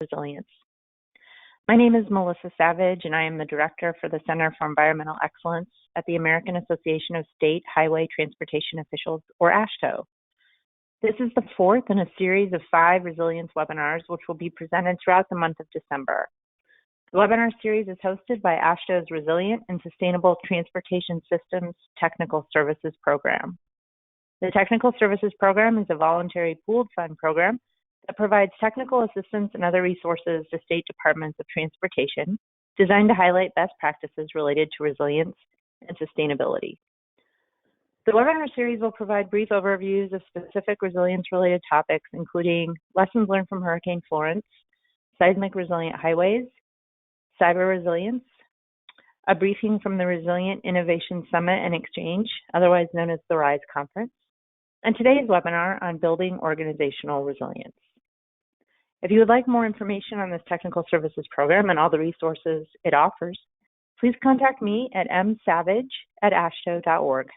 resilience. My name is Melissa Savage, and I am the Director for the Center for Environmental Excellence at the American Association of State Highway Transportation Officials, or AASHTO. This is the fourth in a series of 5 resilience webinars, which will be presented throughout the month of December. The webinar series is hosted by AASHTO's Resilient and Sustainable Transportation Systems Technical Services Program. The Technical Services Program is a voluntary pooled fund program that provides technical assistance and other resources to state departments of transportation designed to highlight best practices related to resilience and sustainability. The webinar series will provide brief overviews of specific resilience-related topics, including lessons learned from Hurricane Florence, seismic resilient highways, cyber resilience, a briefing from the Resilient Innovation Summit and Exchange, otherwise known as the RISE Conference, and today's webinar on building organizational resilience. If you would like more information on this technical services program and all the resources it offers, please contact me at msavage@ashto.org.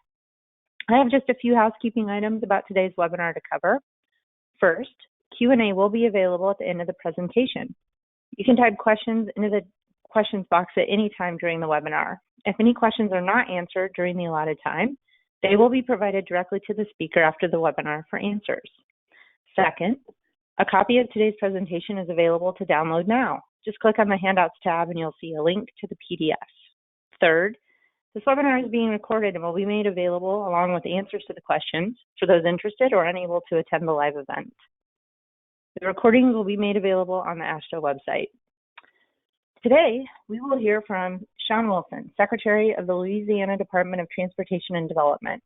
I have just a few housekeeping items about today's webinar to cover. First, Q&A will be available at the end of the presentation. You can type questions into the questions box at any time during the webinar. If any questions are not answered during the allotted time, they will be provided directly to the speaker after the webinar for answers. Second, a copy of today's presentation is available to download now. Just click on the Handouts tab and you'll see a link to the PDF. Third, this webinar is being recorded and will be made available along with answers to the questions for those interested or unable to attend the live event. The recordings will be made available on the AASHTO website. Today, we will hear from Shawn Wilson, Secretary of the Louisiana Department of Transportation and Development.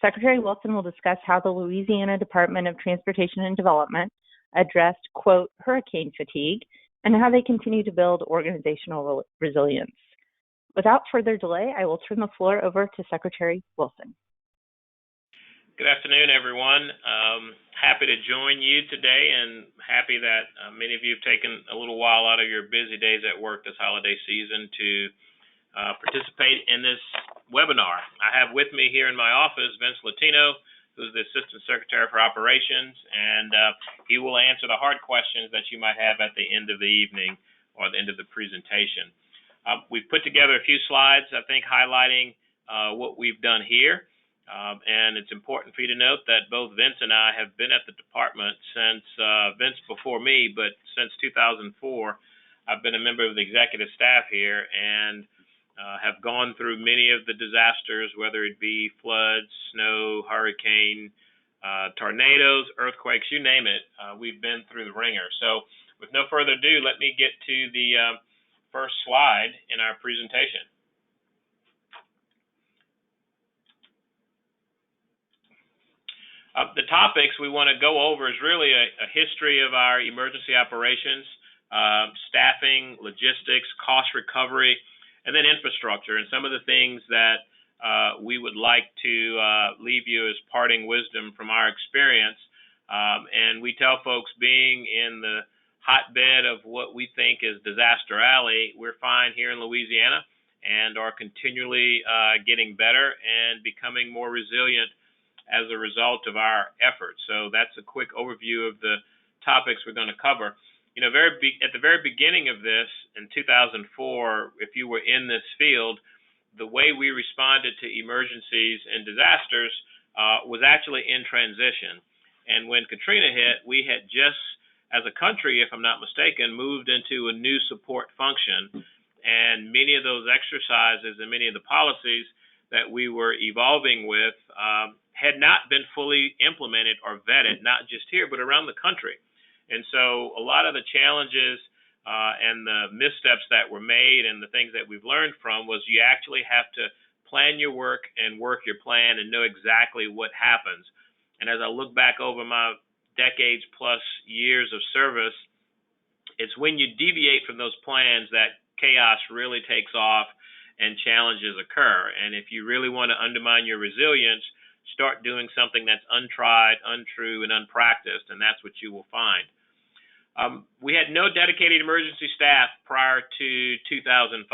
Secretary Wilson will discuss how the Louisiana Department of Transportation and Development addressed, quote, hurricane fatigue, and how they continue to build organizational resilience. Without further delay, I will turn the floor over to Secretary Wilson. Good afternoon, everyone. Happy to join you today, and happy that many of you have taken a little while out of your busy days at work this holiday season to participate in this webinar. I have with me here in my office Vince Latino, who's the Assistant Secretary for Operations, and he will answer the hard questions that you might have at the end of the evening or the end of the presentation. We've put together a few slides, I think, highlighting what we've done here. And it's important for you to note that both Vince and I have been at the department since, Vince before me, but since 2004, I've been a member of the executive staff here and have gone through many of the disasters, whether it be floods, snow, hurricane, tornadoes, earthquakes, you name it. We've been through the ringer. So with no further ado, let me get to the first slide in our presentation. The topics we want to go over is really a history of our emergency operations, staffing, logistics, cost recovery, and then infrastructure, and some of the things that we would like to leave you as parting wisdom from our experience. And we tell folks, being in the hotbed of what we think is Disaster Alley, we're fine here in Louisiana and are continually getting better and becoming more resilient as a result of our efforts. So that's a quick overview of the topics we're going to cover. You know, at the very beginning of this, in 2004, if you were in this field, the way we responded to emergencies and disasters was actually in transition. And when Katrina hit, we had just, as a country, if I'm not mistaken, moved into a new support function. And many of those exercises and many of the policies that we were evolving with had not been fully implemented or vetted, not just here, but around the country. And so a lot of the challenges and the missteps that were made and the things that we've learned from was you actually have to plan your work and work your plan and know exactly what happens. And as I look back over my decades plus years of service, it's when you deviate from those plans that chaos really takes off and challenges occur. And if you really want to undermine your resilience, start doing something that's untried, untrue, and unpracticed, and that's what you will find. We had no dedicated emergency staff prior to 2005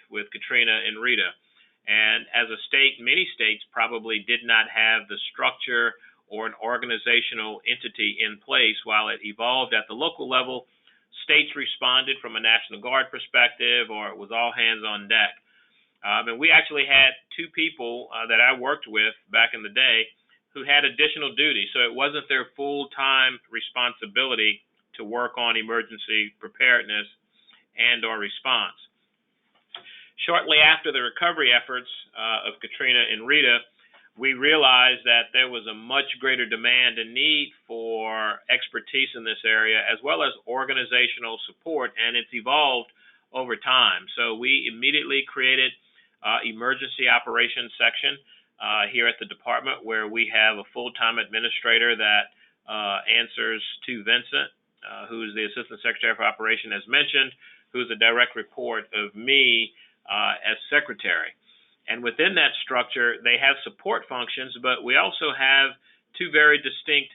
with Katrina and Rita. And as a state, many states probably did not have the structure or an organizational entity in place while it evolved at the local level. states responded from a National Guard perspective, or it was all hands on deck. And we actually had two people that I worked with back in the day who had additional duty. So it wasn't their full-time responsibility to work on emergency preparedness and or response. Shortly after the recovery efforts of Katrina and Rita, we realized that there was a much greater demand and need for expertise in this area, as well as organizational support, and it's evolved over time. So we immediately created emergency operations section here at the department, where we have a full-time administrator that answers to Vincent, who is the Assistant Secretary for Operation, as mentioned, who is a direct report of me as Secretary. And within that structure, they have support functions, but we also have two very distinct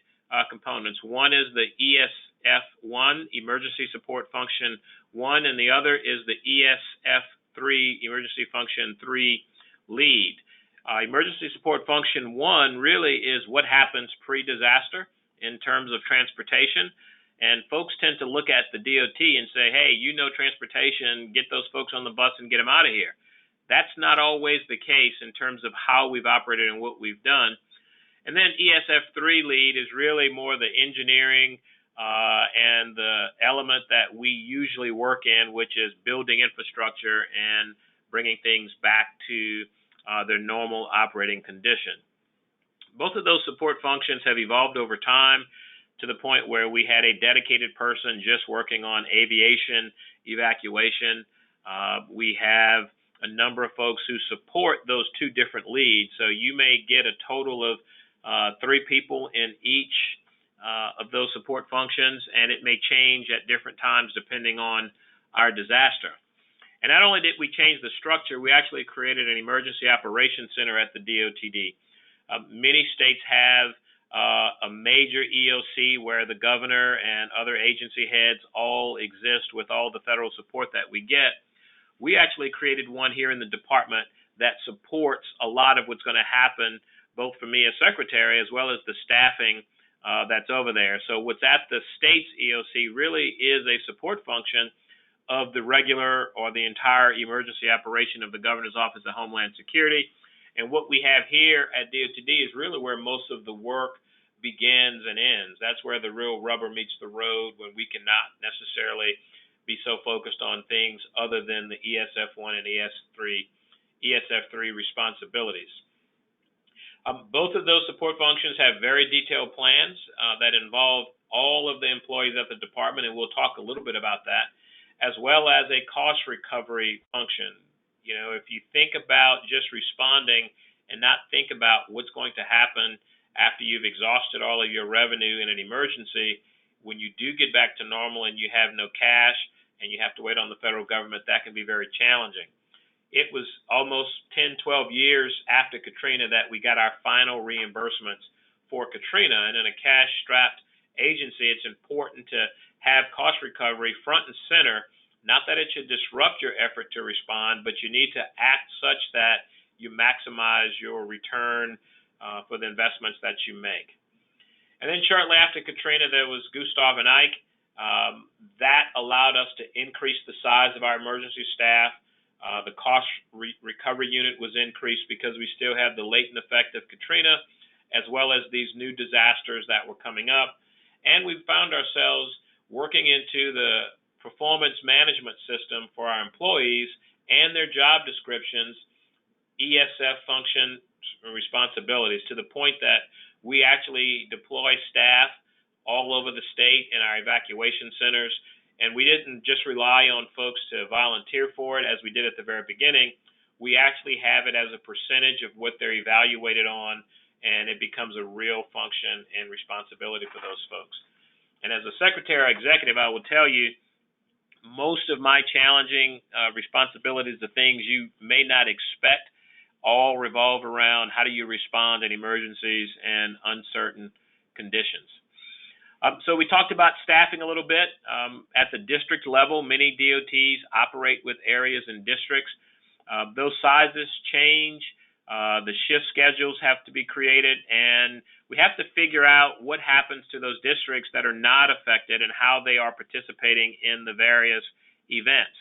components. One is the ESF1, Emergency Support Function 1, and the other is the ESF3, Emergency Function 3 Lead. Emergency Support Function 1 really is what happens pre-disaster in terms of transportation. And folks tend to look at the DOT and say, hey, you know transportation, get those folks on the bus and get them out of here. That's not always the case in terms of how we've operated and what we've done. And then ESF3 Lead is really more the engineering and the element that we usually work in, which is building infrastructure and bringing things back to their normal operating condition. Both of those support functions have evolved over time to the point where we had a dedicated person just working on aviation evacuation. We have a number of folks who support those two different leads. So you may get a total of 3 people in each of those support functions, and it may change at different times depending on our disaster. And not only did we change the structure, we actually created an emergency operations center at the DOTD. Many states have a major EOC where the governor and other agency heads all exist with all the federal support that we get. We actually created one here in the department that supports a lot of what's going to happen, both for me as secretary as well as the staffing that's over there. So what's at the state's EOC really is a support function of the regular or the entire emergency operation of the Governor's Office of Homeland Security. And what we have here at DOTD is really where most of the work begins and ends. That's where the real rubber meets the road, when we cannot necessarily be so focused on things other than the ESF1 and ESF3 responsibilities. Both of those support functions have very detailed plans that involve all of the employees at the department, and we'll talk a little bit about that, as well as a cost recovery function. You know, if you think about just responding and not think about what's going to happen after you've exhausted all of your revenue in an emergency, when you do get back to normal and you have no cash and you have to wait on the federal government, that can be very challenging. It was almost 10, 12 years after Katrina that we got our final reimbursements for Katrina. And in a cash-strapped agency, it's important to have cost recovery front and center. Not that it should disrupt your effort to respond, but you need to act such that you maximize your return for the investments that you make. And then shortly after Katrina, there was Gustav and Ike. That allowed us to increase the size of our emergency staff. The cost recovery unit was increased because we still had the latent effect of Katrina, as well as these new disasters that were coming up. And we found ourselves working into the performance management system for our employees and their job descriptions, ESF function responsibilities, to the point that we actually deploy staff all over the state in our evacuation centers. And we didn't just rely on folks to volunteer for it as we did at the very beginning. We actually have it as a percentage of what they're evaluated on, and it becomes a real function and responsibility for those folks. And as a secretary or executive, I will tell you, most of my challenging responsibilities, the things you may not expect, all revolve around how do you respond in emergencies and uncertain conditions. So we talked about staffing a little bit. At the district level, many DOTs operate with areas and districts. Those sizes change The shift schedules have to be created, and we have to figure out what happens to those districts that are not affected and how they are participating in the various events.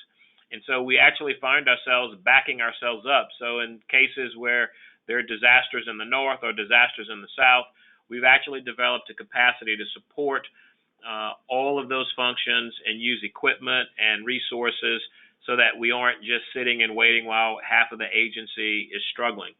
And so we actually find ourselves backing ourselves up. So in cases where there are disasters in the north or disasters in the south, we've actually developed a capacity to support all of those functions and use equipment and resources so that we aren't just sitting and waiting while half of the agency is struggling.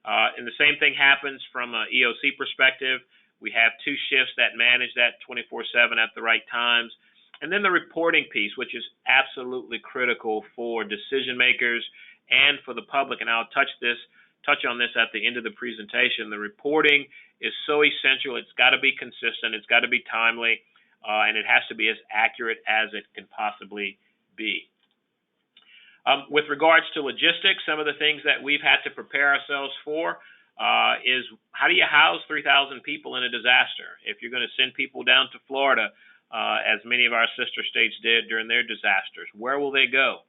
And the same thing happens from an EOC perspective. We have two shifts that manage that 24/7 at the right times. And then the reporting piece, which is absolutely critical for decision makers and for the public. And I'll touch on this at the end of the presentation. The reporting is so essential. It's got to be consistent. It's got to be timely, and it has to be as accurate as it can possibly be. With regards to logistics, some of the things that we've had to prepare ourselves for is how do you house 3,000 people in a disaster? If you're going to send people down to Florida, as many of our sister states did during their disasters, where will they go?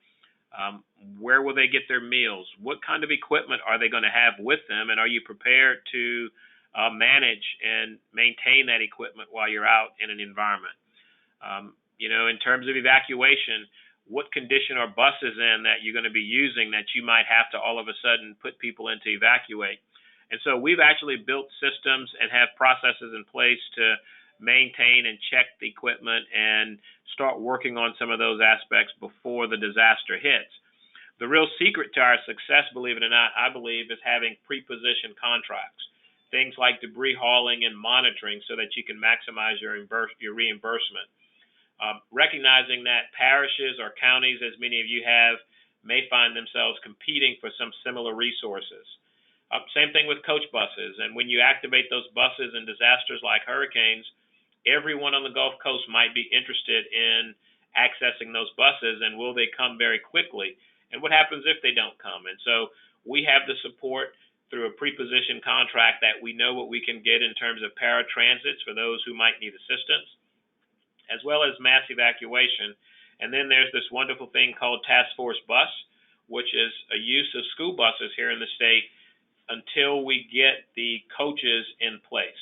Where will they get their meals? What kind of equipment are they going to have with them? And are you prepared to manage and maintain that equipment while you're out in an environment? In terms of evacuation, what condition are buses in that you're going to be using that you might have to all of a sudden put people in to evacuate? And so we've actually built systems and have processes in place to maintain and check the equipment and start working on some of those aspects before the disaster hits. The real secret to our success, believe it or not, I believe, is having pre-positioned contracts, things like debris hauling and monitoring so that you can maximize your reimbursement. Recognizing that parishes or counties, as many of you have, may find themselves competing for some similar resources. Same thing with coach buses. And when you activate those buses in disasters like hurricanes, everyone on the Gulf Coast might be interested in accessing those buses, and will they come very quickly? And what happens if they don't come? And so we have the support through a pre-positioned contract that we know what we can get in terms of paratransits for those who might need assistance, as well as mass evacuation. And then there's this wonderful thing called Task Force Bus, which is a use of school buses here in the state until we get the coaches in place.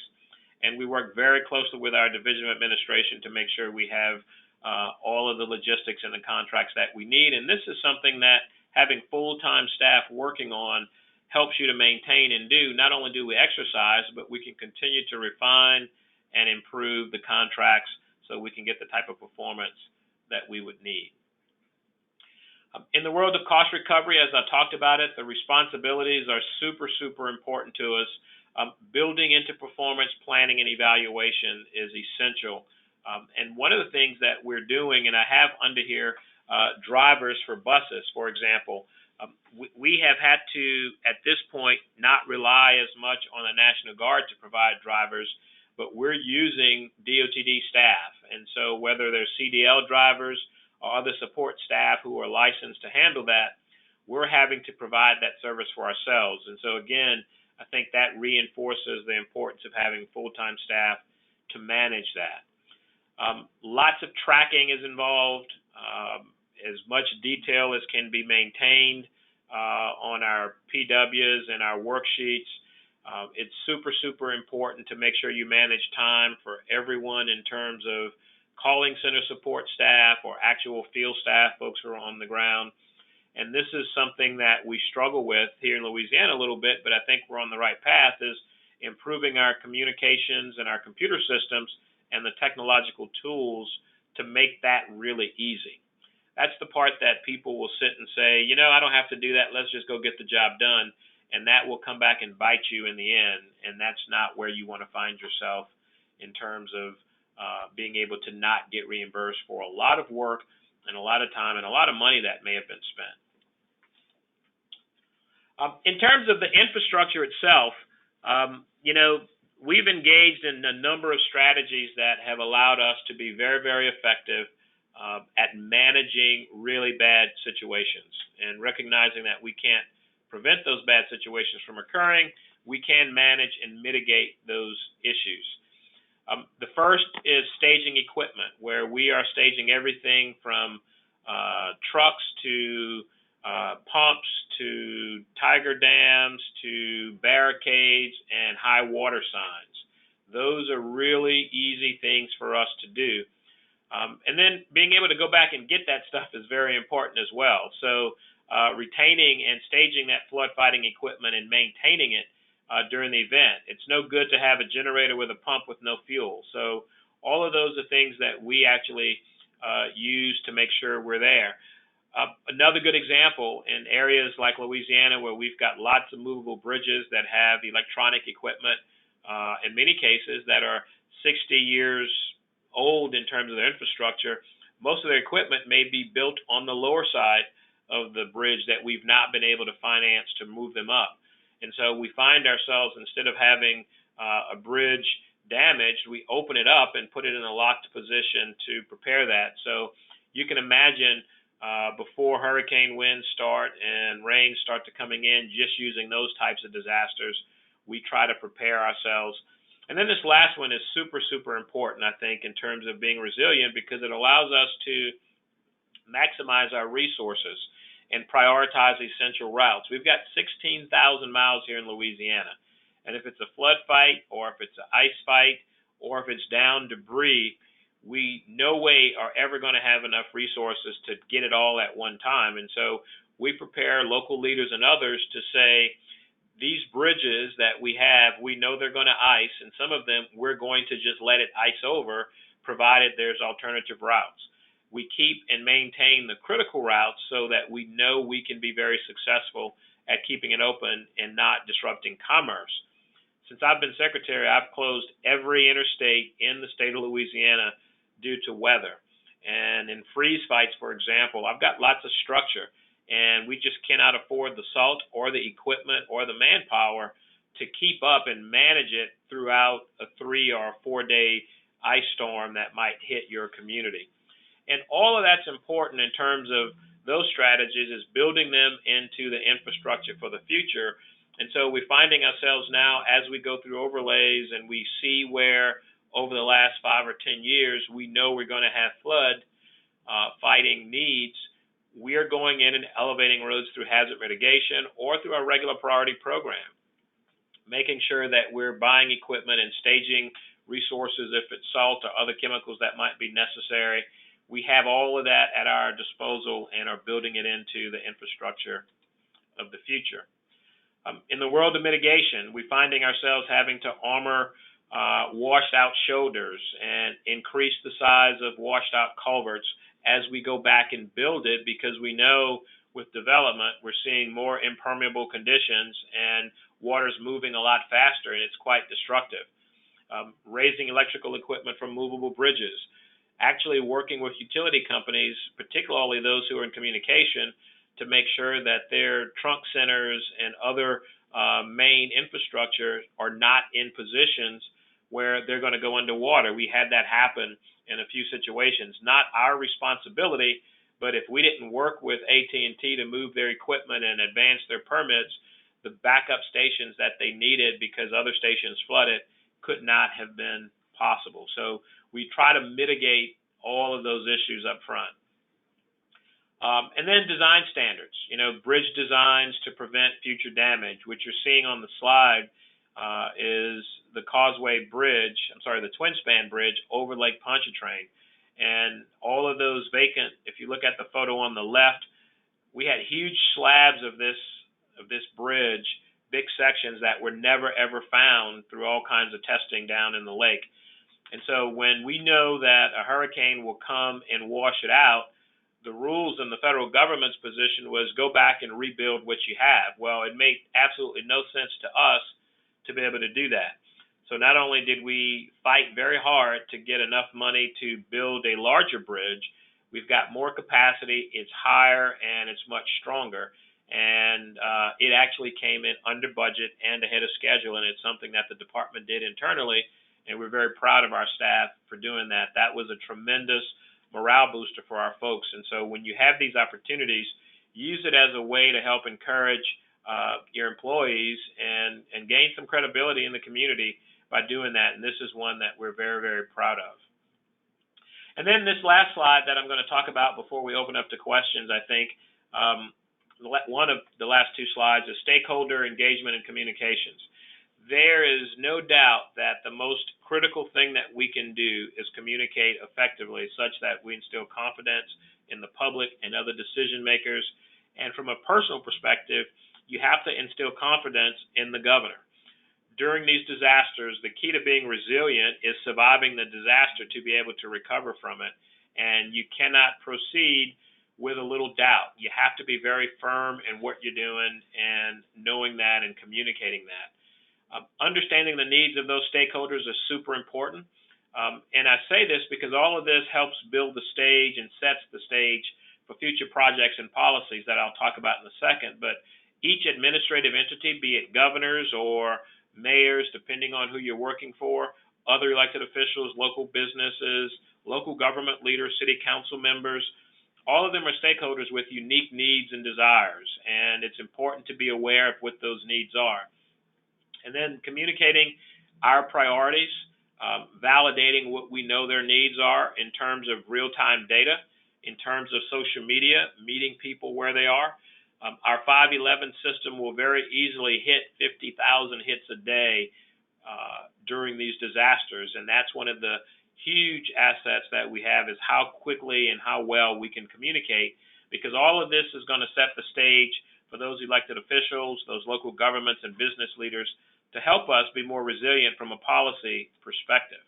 And we work very closely with our Division of Administration to make sure we have all of the logistics and the contracts that we need. And this is something that having full-time staff working on helps you to maintain and do. Not only do we exercise, but we can continue to refine and improve the contracts so we can get the type of performance that we would need. In the world of cost recovery, as I talked about it, the responsibilities are super, super important to us. Building into performance planning and evaluation is essential. And one of the things that we're doing, and I have under here drivers for buses, for example, we have had to, at this point, not rely as much on the National Guard to provide drivers, but we're using DOTD staff. And so whether they're CDL drivers or other support staff who are licensed to handle that, we're having to provide that service for ourselves. And so again, I think that reinforces the importance of having full-time staff to manage that. Lots of tracking is involved, as much detail as can be maintained on our PWs and our worksheets. It's super, super important to make sure you manage time for everyone in terms of calling center support staff or actual field staff, folks who are on the ground. And this is something that we struggle with here in Louisiana a little bit, but I think we're on the right path, is improving our communications and our computer systems and the technological tools to make that really easy. That's the part that people will sit and say, I don't have to do that. Let's just go get the job done. And that will come back and bite you in the end. And that's not where you want to find yourself in terms of being able to not get reimbursed for a lot of work and a lot of time and a lot of money that may have been spent. In terms of the infrastructure itself, we've engaged in a number of strategies that have allowed us to be very, very effective at managing really bad situations and recognizing that we can't prevent those bad situations from occurring. We can manage and mitigate those issues. The first is staging equipment, where we are staging everything from trucks to pumps to tiger dams to barricades and high water signs. Those are really easy things for us to do. And then being able to go back and get that stuff is very important as well. So retaining and staging that flood fighting equipment and maintaining it during the event. It's no good to have a generator with a pump with no fuel. So all of those are things that we actually use to make sure we're there. Another good example in areas like Louisiana where we've got lots of movable bridges that have electronic equipment, in many cases that are 60 years old in terms of their infrastructure, most of their equipment may be built on the lower side of the bridge that we've not been able to finance to move them up. And so we find ourselves, instead of having a bridge damaged, we open it up and put it in a locked position to prepare that. So you can imagine before hurricane winds start and rains start to coming in, just using those types of disasters, we try to prepare ourselves. And then this last one is super, super important, I think, in terms of being resilient, because it allows us to maximize our resources and prioritize essential routes. We've got 16,000 miles here in Louisiana. And if it's a flood fight or if it's an ice fight or if it's down debris, we no way are ever going to have enough resources to get it all at one time. And so we prepare local leaders and others to say, these bridges that we have, we know they're going to ice, and some of them we're going to just let it ice over, provided there's alternative routes. We keep and maintain the critical routes so that we know we can be very successful at keeping it open and not disrupting commerce. Since I've been secretary, I've closed every interstate in the state of Louisiana due to weather. And in freeze fights, for example, I've got lots of structure, and we just cannot afford the salt or the equipment or the manpower to keep up and manage it throughout a 3 or 4 day ice storm that might hit your community. And all of that's important in terms of those strategies, is building them into the infrastructure for the future. And so we're finding ourselves now, as we go through overlays and we see where over the last 5 or 10 years we know we're going to have flood fighting needs, we are going in and elevating roads through hazard mitigation or through our regular priority program, making sure that we're buying equipment and staging resources if it's salt or other chemicals that might be necessary. We have all of that at our disposal and are building it into the infrastructure of the future. In the world of mitigation, we're finding ourselves having to armor washed out shoulders and increase the size of washed out culverts as we go back and build it, because we know with development we're seeing more impermeable conditions and water's moving a lot faster, and it's quite destructive. Raising electrical equipment from movable bridges, actually working with utility companies, particularly those who are in communication, to make sure that their trunk centers and other main infrastructure are not in positions where they're going to go underwater. We had that happen in a few situations. Not our responsibility, but if we didn't work with AT&T to move their equipment and advance their permits, the backup stations that they needed because other stations flooded could not have been possible. So we try to mitigate all of those issues up front. And then design standards, bridge designs to prevent future damage. What you're seeing on the slide is the the twin span bridge over Lake Pontchartrain. And all of those vacant, if you look at the photo on the left, we had huge slabs of this bridge, big sections that were never ever found through all kinds of testing down in the lake. And so when we know that a hurricane will come and wash it out, the rules in the federal government's position was go back and rebuild what you have. Well, it made absolutely no sense to us to be able to do that. So not only did we fight very hard to get enough money to build a larger bridge, we've got more capacity, it's higher, and it's much stronger. And it actually came in under budget and ahead of schedule, and it's something that the department did internally, and we're very proud of our staff for doing that. That was a tremendous morale booster for our folks. And so when you have these opportunities, use it as a way to help encourage your employees and gain some credibility in the community by doing that. And this is one that we're very, very proud of. And then this last slide that I'm going to talk about before we open up to questions, I think one of the last two slides is stakeholder engagement and communications. There is no doubt that the most critical thing that we can do is communicate effectively such that we instill confidence in the public and other decision makers. And from a personal perspective, you have to instill confidence in the governor. During these disasters, the key to being resilient is surviving the disaster to be able to recover from it. And you cannot proceed with a little doubt. You have to be very firm in what you're doing and knowing that and communicating that. Understanding the needs of those stakeholders is super important. And I say this because all of this helps build the stage and sets the stage for future projects and policies that I'll talk about in a second. But each administrative entity, be it governors or mayors, depending on who you're working for, other elected officials, local businesses, local government leaders, city council members, all of them are stakeholders with unique needs and desires. And it's important to be aware of what those needs are. And then communicating our priorities, validating what we know their needs are in terms of real-time data, in terms of social media, meeting people where they are. Our 511 system will very easily hit 50,000 hits a day during these disasters, and that's one of the huge assets that we have is how quickly and how well we can communicate, because all of this is going to set the stage for those elected officials, those local governments and business leaders to help us be more resilient from a policy perspective.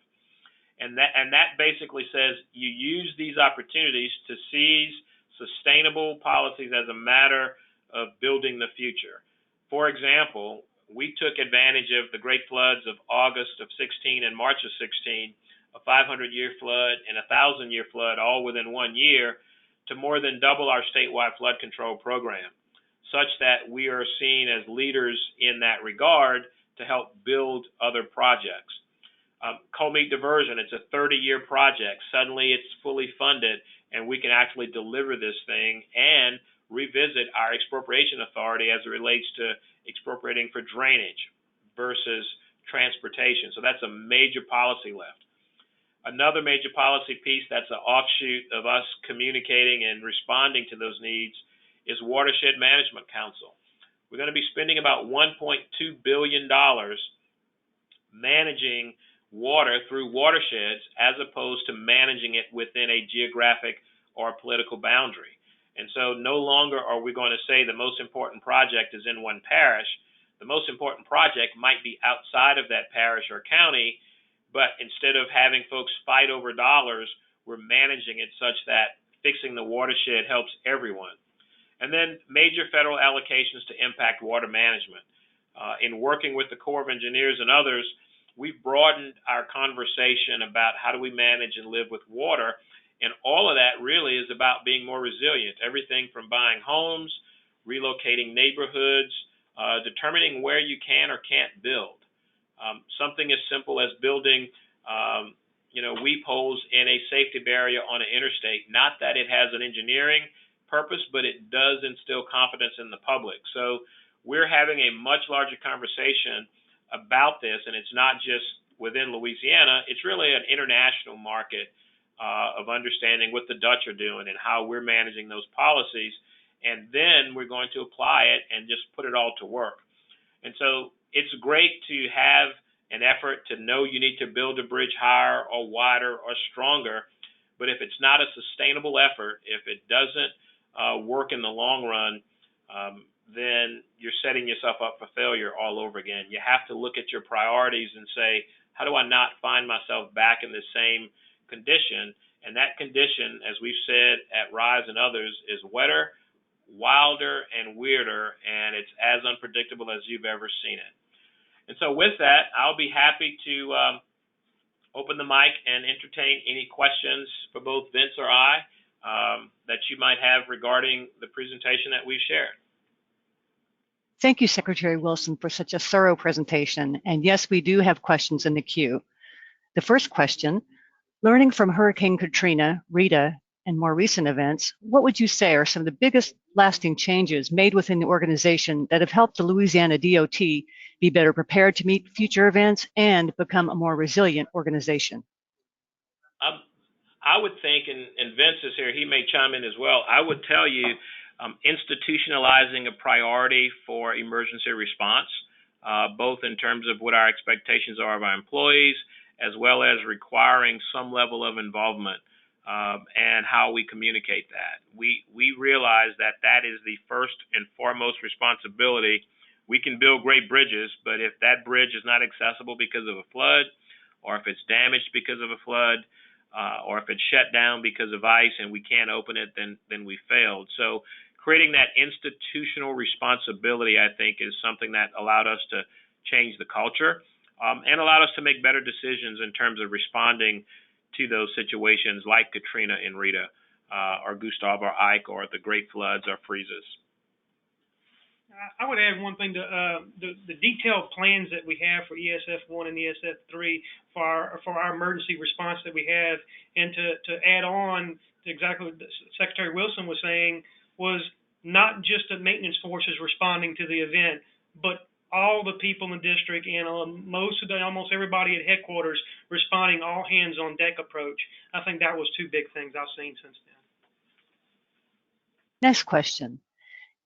And that basically says you use these opportunities to seize sustainable policies as a matter of building the future. For example, we took advantage of the great floods of August of 16 and March of 16, a 500-year flood and a 1,000-year flood all within 1 year, to more than double our statewide flood control program, such that we are seen as leaders in that regard to help build other projects. Coal Meat Diversion, it's a 30-year project. Suddenly it's fully funded, and we can actually deliver this thing and revisit our expropriation authority as it relates to expropriating for drainage versus transportation. So that's a major policy lift. Another major policy piece that's an offshoot of us communicating and responding to those needs is Watershed Management Council. We're going to be spending about $1.2 billion managing water through watersheds as opposed to managing it within a geographic or political boundary. And so no longer are we going to say the most important project is in one parish. The most important project might be outside of that parish or county, but instead of having folks fight over dollars, we're managing it such that fixing the watershed helps everyone. And then major federal allocations to impact water management. In working with the Corps of Engineers and others, we've broadened our conversation about how do we manage and live with water. And all of that really is about being more resilient. Everything from buying homes, relocating neighborhoods, determining where you can or can't build. Something as simple as building weep holes in a safety barrier on an interstate. Not that it has an engineering purpose, but it does instill confidence in the public. So we're having a much larger conversation about this, and it's not just within Louisiana. It's really an international market of understanding what the Dutch are doing and how we're managing those policies, and then we're going to apply it and just put it all to work. And so it's great to have an effort to know you need to build a bridge higher or wider or stronger, but if it's not a sustainable effort, if it doesn't work in the long run, then you're setting yourself up for failure all over again. You have to look at your priorities and say, how do I not find myself back in the same condition? And that condition, as we've said at RISE and others, is wetter, wilder, and weirder, and it's as unpredictable as you've ever seen it. And so with that, I'll be happy to open the mic and entertain any questions for both Vince or I that you might have regarding the presentation that we've shared. Thank you, Secretary Wilson, for such a thorough presentation. And yes, we do have questions in the queue. The first question, learning from Hurricane Katrina, Rita, and more recent events, what would you say are some of the biggest lasting changes made within the organization that have helped the Louisiana DOT be better prepared to meet future events and become a more resilient organization? I would think, and Vince is here, he may chime in as well, I would tell you institutionalizing a priority for emergency response, both in terms of what our expectations are of our employees, as well as requiring some level of involvement and how we communicate that. We realize that that is the first and foremost responsibility. We can build great bridges, but if that bridge is not accessible because of a flood, or if it's damaged because of a flood, or if it's shut down because of ice and we can't open it, then we failed. So creating that institutional responsibility, I think, is something that allowed us to change the culture and allowed us to make better decisions in terms of responding to those situations like Katrina and Rita, or Gustav or Ike, or the great floods or freezes. I would add one thing to the detailed plans that we have for ESF1 and ESF3 for our emergency response that we have, and to add on to exactly what Secretary Wilson was saying, was not just the maintenance forces responding to the event, but all the people in the district and almost everybody at headquarters responding all hands on deck approach. I think that was two big things I've seen since then. Next question.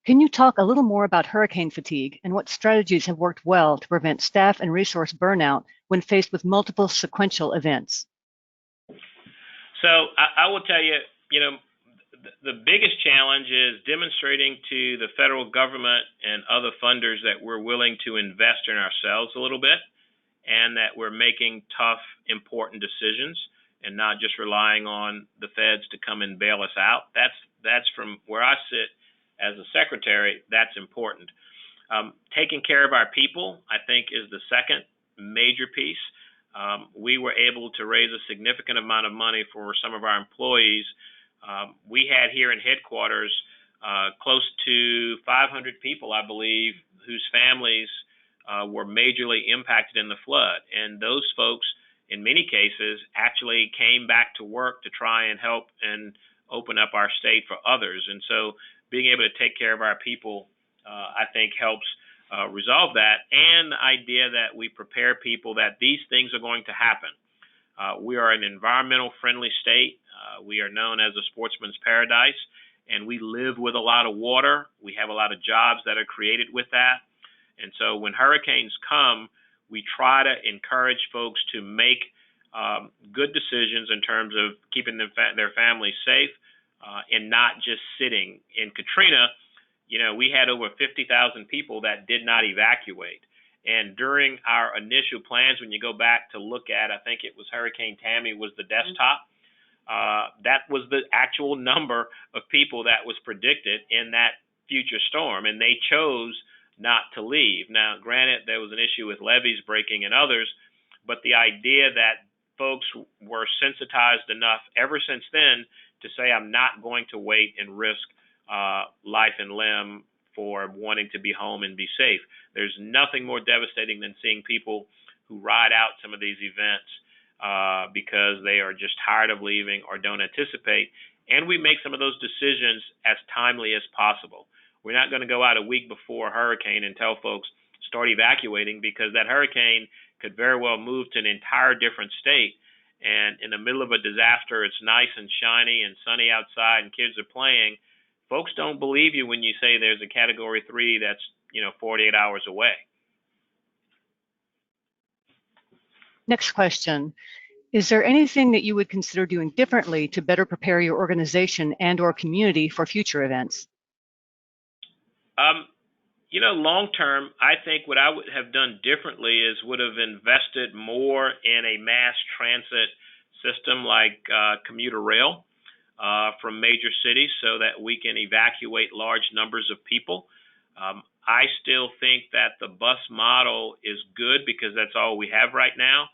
Can you talk a little more about hurricane fatigue and what strategies have worked well to prevent staff and resource burnout when faced with multiple sequential events? So I will tell you, the biggest challenge is demonstrating to the federal government and other funders that we're willing to invest in ourselves a little bit, and that we're making tough, important decisions and not just relying on the feds to come and bail us out. That's from where I sit as a secretary, that's important. Taking care of our people, I think, is the second major piece. We were able to raise a significant amount of money for some of our employees. We had here in headquarters close to 500 people, I believe, whose families were majorly impacted in the flood. And those folks, in many cases, actually came back to work to try and help and open up our state for others. And so being able to take care of our people, I think, helps resolve that. And the idea that we prepare people that these things are going to happen. We are an environmental friendly state. We are known as a sportsman's paradise, and we live with a lot of water. We have a lot of jobs that are created with that. And so when hurricanes come, we try to encourage folks to make good decisions in terms of keeping their families safe and not just sitting. In Katrina, we had over 50,000 people that did not evacuate. And during our initial plans, when you go back to look at, I think it was Hurricane Tammy was the desktop, that was the actual number of people that was predicted in that future storm, and they chose not to leave. Now, granted, there was an issue with levees breaking and others, but the idea that folks were sensitized enough ever since then to say, I'm not going to wait and risk life and limb for wanting to be home and be safe. There's nothing more devastating than seeing people who ride out some of these events because they are just tired of leaving or don't anticipate. And we make some of those decisions as timely as possible. We're not going to go out a week before a hurricane and tell folks start evacuating, because that hurricane could very well move to an entire different state. And in the middle of a disaster, it's nice and shiny and sunny outside and kids are playing. Folks don't believe you when you say there's a Category 3 that's 48 hours away. Next question. Is there anything that you would consider doing differently to better prepare your organization and or community for future events? Long term, I think what I would have done differently is would have invested more in a mass transit system like commuter rail from major cities so that we can evacuate large numbers of people. I still think that the bus model is good because that's all we have right now,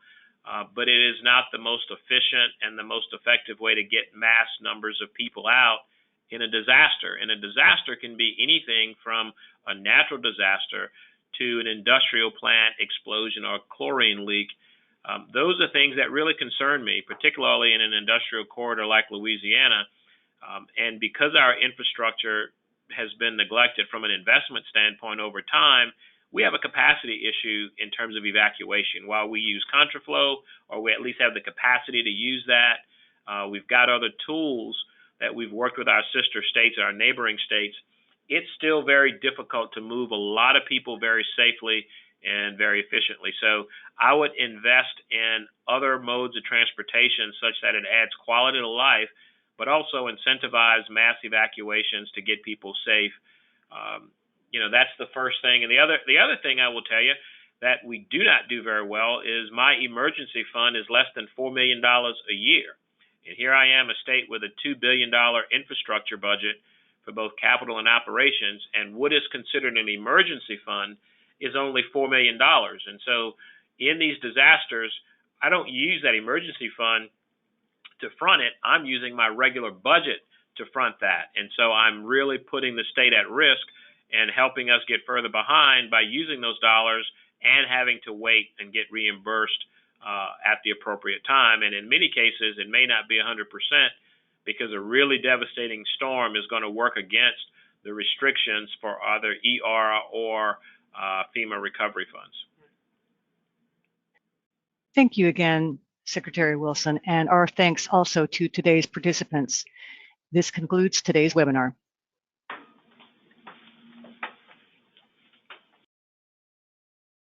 but it is not the most efficient and the most effective way to get mass numbers of people out in a disaster. And a disaster can be anything from a natural disaster to an industrial plant explosion or chlorine leak. Those are things that really concern me, particularly in an industrial corridor like Louisiana. And because our infrastructure has been neglected from an investment standpoint over time, we have a capacity issue in terms of evacuation. While we use contraflow, or we at least have the capacity to use that, we've got other tools that we've worked with our sister states, our neighboring states, it's still very difficult to move a lot of people very safely and very efficiently. So I would invest in other modes of transportation such that it adds quality to life, but also incentivize mass evacuations to get people safe. That's the first thing. And the other thing I will tell you that we do not do very well is my emergency fund is less than $4 million a year. And here I am, a state with a $2 billion infrastructure budget for both capital and operations, and what is considered an emergency fund is only $4 million. And so in these disasters, I don't use that emergency fund to front it. I'm using my regular budget to front that. And so I'm really putting the state at risk and helping us get further behind by using those dollars and having to wait and get reimbursed at the appropriate time. And in many cases, it may not be 100% because a really devastating storm is going to work against the restrictions for either ER or FEMA recovery funds. Thank you again, Secretary Wilson, and our thanks also to today's participants. This concludes today's webinar.